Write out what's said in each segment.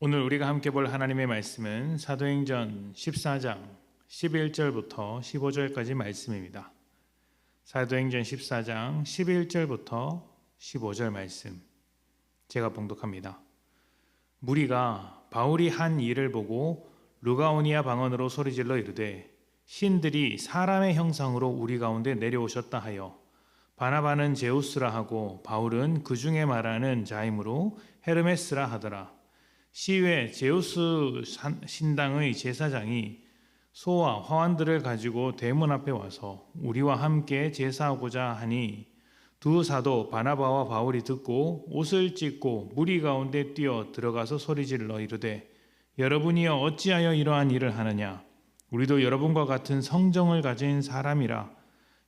오늘 우리가 함께 볼 하나님의 말씀은 사도행전 14장 11절부터 15절까지 말씀입니다. 사도행전 14장 11절부터 15절 말씀 제가 봉독합니다. 무리가 바울이 한 일을 보고 루가오니아 방언으로 소리질러 이르되 신들이 사람의 형상으로 우리 가운데 내려오셨다 하여 바나바는 제우스라 하고 바울은 그 중에 말하는 자이므로 헤르메스라 하더라. 시외 제우스 신당의 제사장이 소와 화환들을 가지고 대문 앞에 와서 우리와 함께 제사하고자 하니 두 사도 바나바와 바울이 듣고 옷을 찢고 무리 가운데 뛰어 들어가서 소리질러 이르되 여러분이여 어찌하여 이러한 일을 하느냐 우리도 여러분과 같은 성정을 가진 사람이라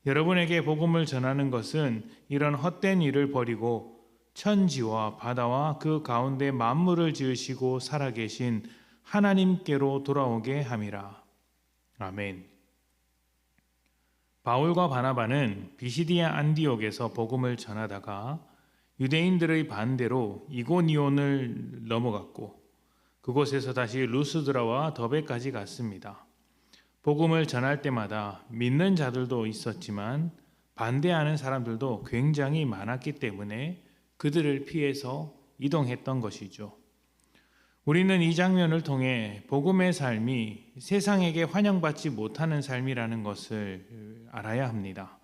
여러분에게 복음을 전하는 것은 이런 헛된 일을 버리고 천지와 바다와 그 가운데 만물을 지으시고 살아계신 하나님께로 돌아오게 함이라. 아멘. 바울과 바나바는 비시디아 안디옥에서 복음을 전하다가 유대인들의 반대로 이고니온을 넘어갔고 그곳에서 다시 루스드라와 더베까지 갔습니다. 복음을 전할 때마다 믿는 자들도 있었지만 반대하는 사람들도 굉장히 많았기 때문에 그들을 피해서 이동했던 것이죠. 우리는 이 장면을 통해 복음의 삶이 세상에게 환영받지 못하는 삶이라는 것을 알아야 합니다.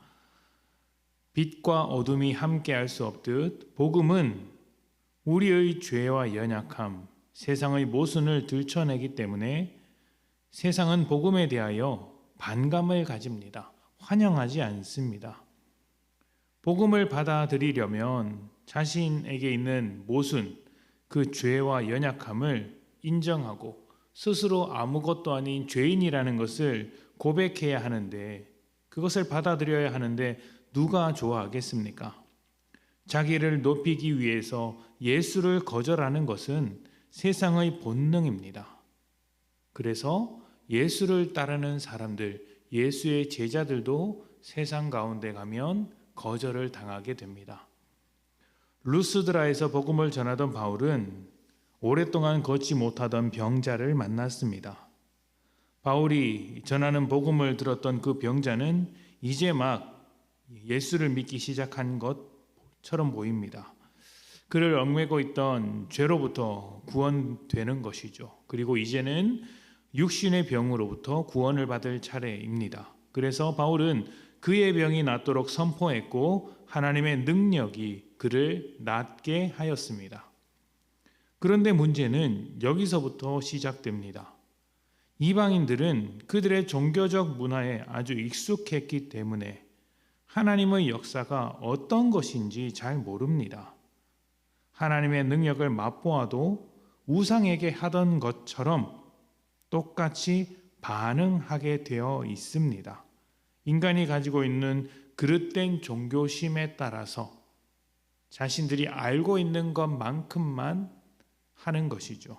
빛과 어둠이 함께할 수 없듯 복음은 우리의 죄와 연약함, 세상의 모순을 들춰내기 때문에 세상은 복음에 대하여 반감을 가집니다. 환영하지 않습니다. 복음을 받아들이려면 자신에게 있는 모순, 그 죄와 연약함을 인정하고 스스로 아무것도 아닌 죄인이라는 것을 고백해야 하는데 그것을 받아들여야 하는데 누가 좋아하겠습니까? 자기를 높이기 위해서 예수를 거절하는 것은 세상의 본능입니다. 그래서 예수를 따르는 사람들, 예수의 제자들도 세상 가운데 가면 거절을 당하게 됩니다. 루스드라에서 복음을 전하던 바울은 오랫동안 걷지 못하던 병자를 만났습니다. 바울이 전하는 복음을 들었던 그 병자는 이제 막 예수를 믿기 시작한 것처럼 보입니다. 그를 얽매고 있던 죄로부터 구원되는 것이죠. 그리고 이제는 육신의 병으로부터 구원을 받을 차례입니다. 그래서 바울은 그의 병이 낫도록 선포했고 하나님의 능력이 그를 낫게 하였습니다. 그런데 문제는 여기서부터 시작됩니다. 이방인들은 그들의 종교적 문화에 아주 익숙했기 때문에 하나님의 역사가 어떤 것인지 잘 모릅니다. 하나님의 능력을 맛보아도 우상에게 하던 것처럼 똑같이 반응하게 되어 있습니다. 인간이 가지고 있는 그릇된 종교심에 따라서 자신들이 알고 있는 것만큼만 하는 것이죠.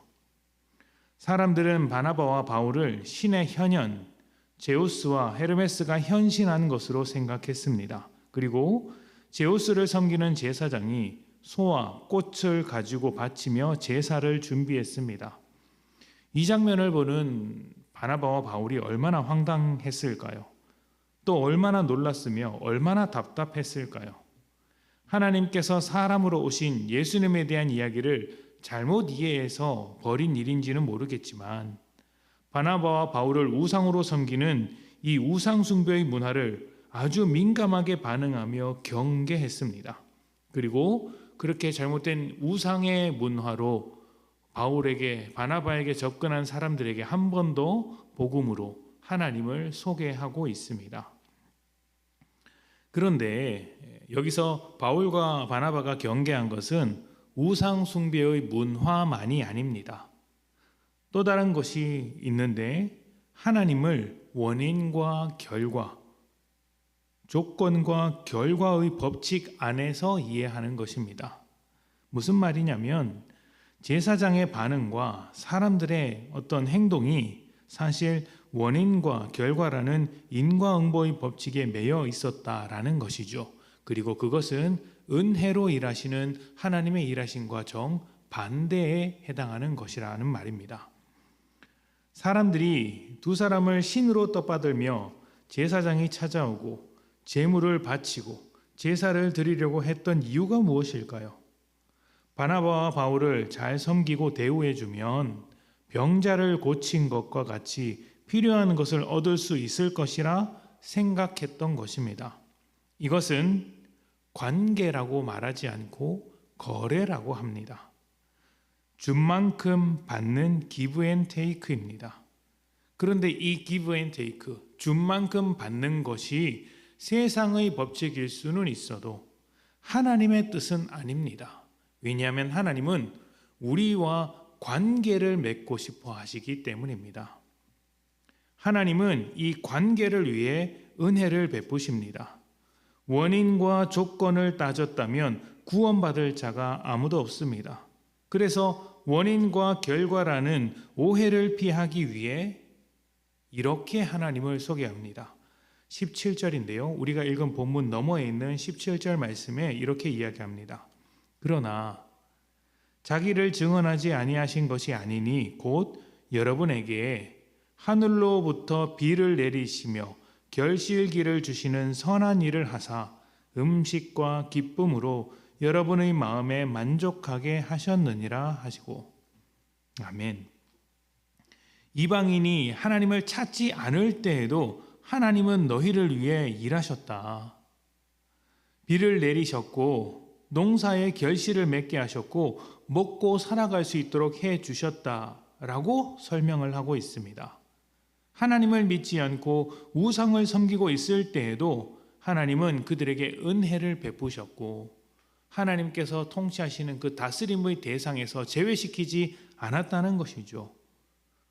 사람들은 바나바와 바울을 신의 현현, 제우스와 헤르메스가 현신한 것으로 생각했습니다. 그리고 제우스를 섬기는 제사장이 소와 꽃을 가지고 바치며 제사를 준비했습니다. 이 장면을 보는 바나바와 바울이 얼마나 황당했을까요? 또 얼마나 놀랐으며 얼마나 답답했을까요? 하나님께서 사람으로 오신 예수님에 대한 이야기를 잘못 이해해서 벌인 일인지는 모르겠지만 바나바와 바울을 우상으로 섬기는 이 우상 숭배의 문화를 아주 민감하게 반응하며 경계했습니다. 그리고 그렇게 잘못된 우상의 문화로 바나바에게 접근한 사람들에게 한 번 더 복음으로 하나님을 소개하고 있습니다. 그런데 여기서 바울과 바나바가 경계한 것은 우상 숭배의 문화만이 아닙니다. 또 다른 것이 있는데 하나님을 원인과 결과, 조건과 결과의 법칙 안에서 이해하는 것입니다. 무슨 말이냐면 제사장의 반응과 사람들의 어떤 행동이 사실 원인과 결과라는 인과응보의 법칙에 매여 있었다라는 것이죠. 그리고 그것은 은혜로 일하시는 하나님의 일하심과 정 반대에 해당하는 것이라는 말입니다. 사람들이 두 사람을 신으로 떠받들며 제사장이 찾아오고 제물을 바치고 제사를 드리려고 했던 이유가 무엇일까요? 바나바와 바울을 잘 섬기고 대우해 주면 병자를 고친 것과 같이 필요한 것을 얻을 수 있을 것이라 생각했던 것입니다. 이것은 관계라고 말하지 않고 거래라고 합니다. 준 만큼 받는 기브 앤 테이크입니다. 그런데 이 기브 앤 테이크, 준 만큼 받는 것이 세상의 법칙일 수는 있어도 하나님의 뜻은 아닙니다. 왜냐하면 하나님은 우리와 관계를 맺고 싶어 하시기 때문입니다. 하나님은 이 관계를 위해 은혜를 베푸십니다. 원인과 조건을 따졌다면 구원받을 자가 아무도 없습니다. 그래서 원인과 결과라는 오해를 피하기 위해 이렇게 하나님을 소개합니다. 17절인데요. 우리가 읽은 본문 너머에 있는 17절 말씀에 이렇게 이야기합니다. 그러나 자기를 증언하지 아니하신 것이 아니니 곧 여러분에게 하늘로부터 비를 내리시며 결실기를 주시는 선한 일을 하사 음식과 기쁨으로 여러분의 마음에 만족하게 하셨느니라 하시고. 아멘. 이방인이 하나님을 찾지 않을 때에도 하나님은 너희를 위해 일하셨다. 비를 내리셨고 농사의 결실을 맺게 하셨고 먹고 살아갈 수 있도록 해 주셨다라고 설명을 하고 있습니다. 하나님을 믿지 않고 우상을 섬기고 있을 때에도 하나님은 그들에게 은혜를 베푸셨고 하나님께서 통치하시는 그 다스림의 대상에서 제외시키지 않았다는 것이죠.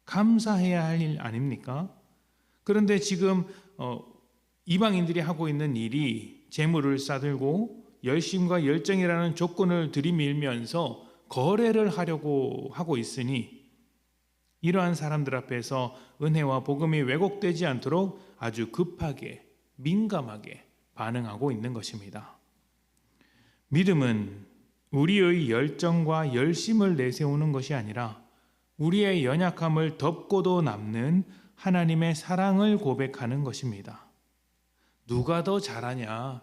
감사해야 할 일 아닙니까? 그런데 지금 이방인들이 하고 있는 일이 재물을 싸들고 열심과 열정이라는 조건을 들이밀면서 거래를 하려고 하고 있으니 이러한 사람들 앞에서 은혜와 복음이 왜곡되지 않도록 아주 급하게 민감하게 반응하고 있는 것입니다. 믿음은 우리의 열정과 열심을 내세우는 것이 아니라 우리의 연약함을 덮고도 남는 하나님의 사랑을 고백하는 것입니다. 누가 더 잘하냐,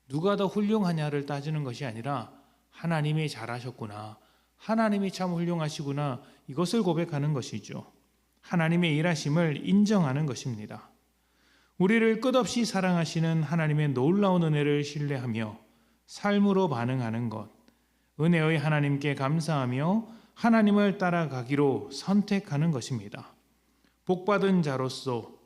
누가 더 훌륭하냐를 따지는 것이 아니라 하나님이 잘하셨구나, 하나님이 참 훌륭하시구나, 이것을 고백하는 것이죠. 하나님의 일하심을 인정하는 것입니다. 우리를 끝없이 사랑하시는 하나님의 놀라운 은혜를 신뢰하며 삶으로 반응하는 것, 은혜의 하나님께 감사하며 하나님을 따라가기로 선택하는 것입니다. 복받은 자로서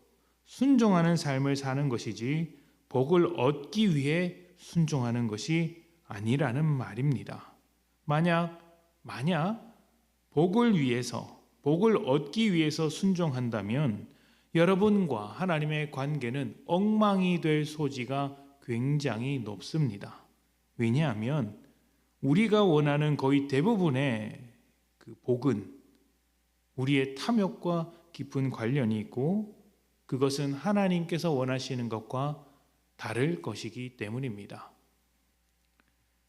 순종하는 삶을 사는 것이지 복을 얻기 위해 순종하는 것이 아니라는 말입니다. 만약 복을 얻기 위해서 순종한다면 여러분과 하나님의 관계는 엉망이 될 소지가 굉장히 높습니다. 왜냐하면 우리가 원하는 거의 대부분의 그 복은 우리의 탐욕과 깊은 관련이 있고 그것은 하나님께서 원하시는 것과 다를 것이기 때문입니다.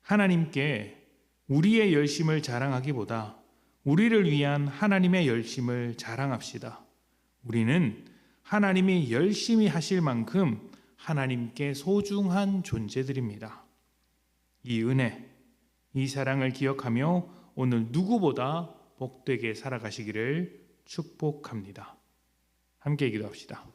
하나님께 우리의 열심을 자랑하기보다 우리를 위한 하나님의 열심을 자랑합시다. 우리는 하나님이 열심히 하실 만큼 하나님께 소중한 존재들입니다. 이 은혜, 이 사랑을 기억하며 오늘 누구보다 복되게 살아가시기를 축복합니다. 함께 기도합시다.